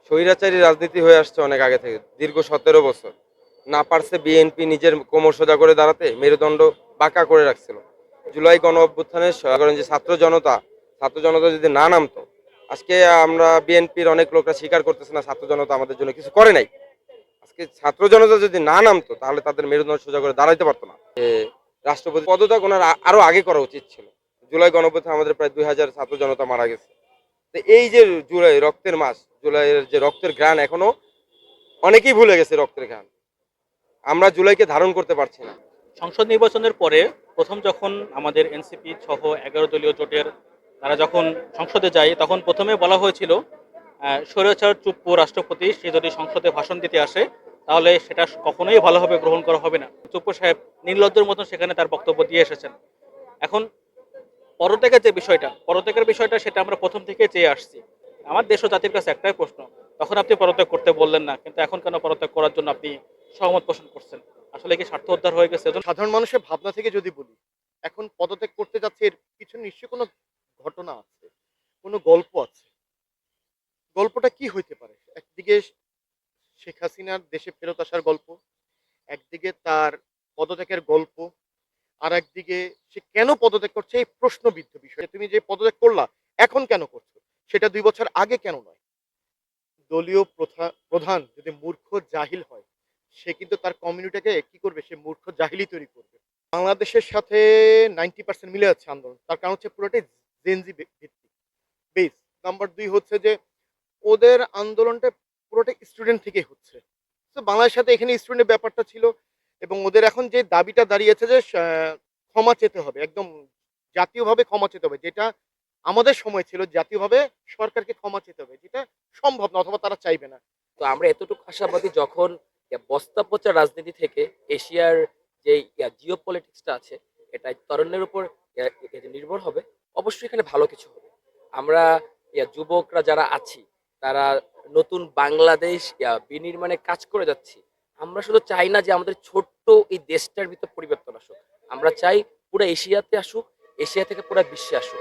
স্বৈরাচারী রাজনীতি হয়ে আসছে অনেক আগে থেকে, দীর্ঘ 17 বছর। না পারছে বিএনপি নিজের কোমর সোজা করে দাঁড়াতে, মেরুদণ্ড বাঁকা করে রাখছিল। জুলাই গণ অভ্যুত্থানে করেন যে ছাত্র জনতা যদি না নামতো, আজকে আমরা বিএনপির অনেক লোকরা স্বীকার করতেছে না ছাত্র জনতা আমাদের জন্য কিছু করে নাই। আজকে ছাত্র জনতা যদি না নামতো তাহলে তাদের মেরুদণ্ড সোজা করে দাঁড়াইতে পারতো না। রাষ্ট্রপতি পদত্যাগ ওনার আরো আগে করা উচিত ছিল। জুলাই গণ অভ্যুত্থানে আমাদের প্রায় 2000 ছাত্র জনতা মারা গেছে। তো এই যে জুলাই রক্তের মাস, জুলাইয়ের যে রক্তের ঘ্রাণ এখনো অনেকেই ভুলে গেছে রক্তের ঘ্রাণ। আমরা জুলাইকে ধারণ করতে পারছি না। সংসদ নির্বাচনের পরে প্রথম যখন আমাদের এনসিপি সহ 11 দলীয় জোটের তারা যখন সংসদে যায়, তখন প্রথমে বলা হয়েছিল স্বৈরাচার চুপ্পু রাষ্ট্রপতি সে যদি সংসদে ভাষণ দিতে আসে তাহলে সেটা কখনোই ভালোভাবে গ্রহণ করা হবে না। চুপ্পু সাহেব নির্লজ্জের মতন সেখানে তার বক্তব্য দিয়ে এসেছেন। এখন পদত্যাগের বিষয়টা সেটা আমরা প্রথম থেকে চেয়ে আসছি। আমার দেশ ও জাতির কাছে একটাই প্রশ্ন, তখন আপনি পদত্যাগ করতে বললেন না, কিন্তু এখন কেন পদত্যাগ করার জন্য আপনি সহমত পোষণ করছেন? আসলে কি স্বার্থ উদ্ধার হয়ে গেছে? সাধারণ মানুষের ভাবনা থেকে যদি বলি, এখন পদত্যাগ করতে যাচ্ছে এর পিছনে নিশ্চয়ই কোনো ঘটনা আছে, কোনো গল্প আছে। গল্পটা কি হইতে পারে? একদিকে শেখ হাসিনার দেশে ফেরত আসার গল্প, একদিকে তার পদত্যাগের গল্প, আর একদিকে সে কেন পদত্যাগ করছে এই প্রশ্নবিদ্ধ বিষয়। তুমি যে পদত্যাগ করলা, এখন কেন করছো? সেটা ২ বছর আগে কেন নয়? দলীয় প্রধান যদি মূর্খ জাহিল হয়, সে কিন্তু তার কমিউনিটিকে কি করবে? সে মূর্খ জাহিলই তৈরি করবে। বাংলাদেশের সাথে 90% মিলে যাচ্ছে আন্দোলন। তার কারণ হচ্ছে পুরোটাই জেনজি ভিত্তিক বেস। নাম্বার ২ হচ্ছে যে ওদের আন্দোলনটা পুরোটাই স্টুডেন্ট থেকেই হচ্ছে। তো বাংলাদেশের সাথে এখানে স্টুডেন্টের ব্যাপারটা ছিল এবং ওদের এখন যে দাবিটা দাঁড়িয়েছে যে ক্ষমা চেতে হবে। একদম জাতীয়ভাবে ক্ষমা চেতে হবে। যেটা আমাদের সময় ছিল জাতীয়ভাবে সরকারকে ক্ষমা চেতে হবে। যেটা সম্ভব না অথবা তারা চাইবে না। তো আমরা এতটুকু আশাবাদী যখন বস্তা পচা রাজনীতি থেকে এশিয়ার যে জিও পলিটিক্সটা আছে এটা তরুণের উপর নির্ভর হবে, অবশ্যই এখানে ভালো কিছু হবে। আমরা যুবকরা যারা আছি তারা নতুন বাংলাদেশ বিনির্মাণে কাজ করে যাচ্ছি। আমরা শুধু চাই না যে আমাদের ছোট্ট এই দেশটার ভিতর পরিবর্তন আসুক, আমরা চাই পুরো এশিয়াতে আসুক, এশিয়া থেকে পুরো বিশ্বে আসুক।